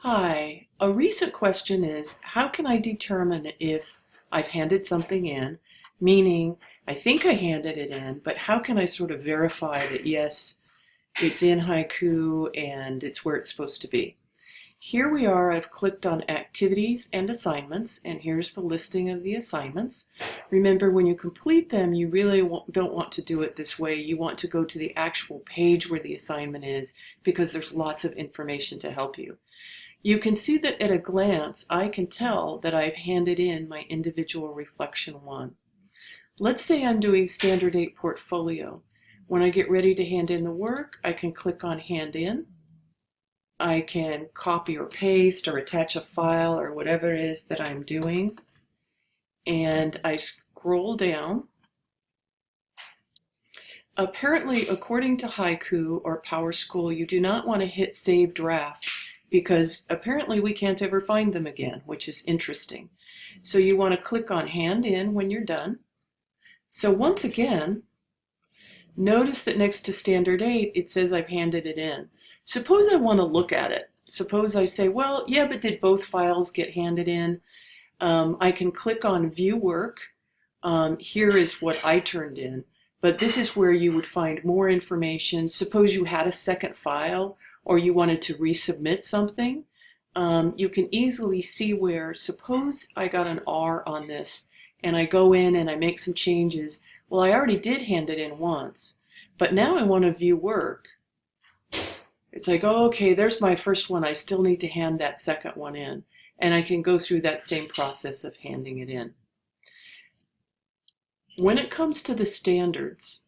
Hi, a recent question is, how can I determine if I've handed something in, meaning I think I handed it in, but how can I sort of verify that yes, it's in Haiku and it's where it's supposed to be? Here we are, I've clicked on Activities and Assignments, and here's the listing of the assignments. Remember, when you complete them, you really don't want to do it this way. You want to go to the actual page where the assignment is because there's lots of information to help you. You can see that at a glance, I can tell that I've handed in my individual reflection 1. Let's say I'm doing Standard 8 Portfolio. When I get ready to hand in the work, I can click on Hand In. I can copy or paste or attach a file or whatever it is that I'm doing. And I scroll down. Apparently, according to Haiku or PowerSchool, you do not want to hit Save Draft, because apparently we can't ever find them again, which is interesting. So you want to click on Hand In when you're done. So once again, notice that next to Standard 8, it says I've handed it in. Suppose I want to look at it. Suppose I say, well, yeah, but did both files get handed in? I can click on View Work. Here is what I turned in, but this is where you would find more information. Suppose you had a second file, or you wanted to resubmit something, you can easily see where, suppose I got an R on this, and I go in and I make some changes. Well, I already did hand it in once, but now I want to view work. It's like, oh, okay, there's my first one. I still need to hand that second one in, and I can go through that same process of handing it in. When it comes to the standards,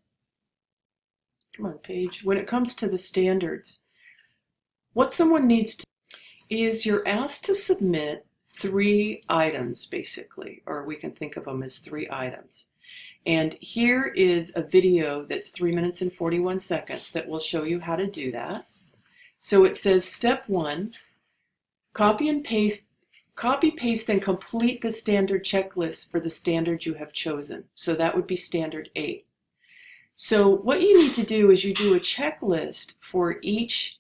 come on, page. When it comes to the standards, what someone needs to is you're asked to submit 3 items, basically, or we can think of them as 3 items. And here is a video that's 3 minutes and 41 seconds that will show you how to do that. So it says step 1, copy, paste, and complete the standard checklist for the standard you have chosen. So that would be Standard 8. So what you need to do is you do a checklist for each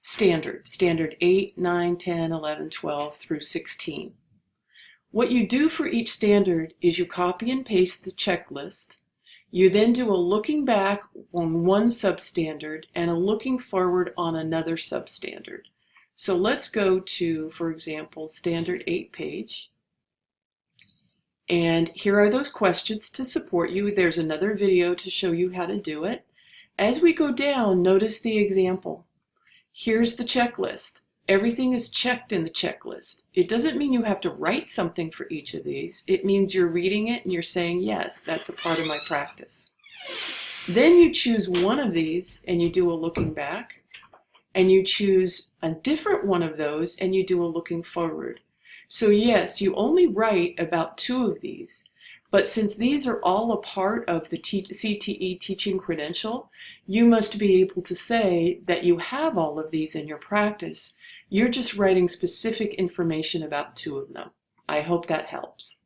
standard 8, 9, 10, 11, 12 through 16. What you do for each standard is you copy and paste the checklist. You then do a looking back on one substandard and a looking forward on another substandard. So let's go to, for example, Standard 8 page. And here are those questions to support you. There's another video to show you how to do it. As we go down, notice the example. Here's the checklist. Everything is checked in the checklist. It doesn't mean you have to write something for each of these. It means you're reading it and you're saying, yes, that's a part of my practice. Then you choose one of these and you do a looking back, and you choose a different one of those and you do a looking forward. So yes, you only write about 2 of these, but since these are all a part of the CTE teaching credential, you must be able to say that you have all of these in your practice. You're just writing specific information about 2 of them. I hope that helps.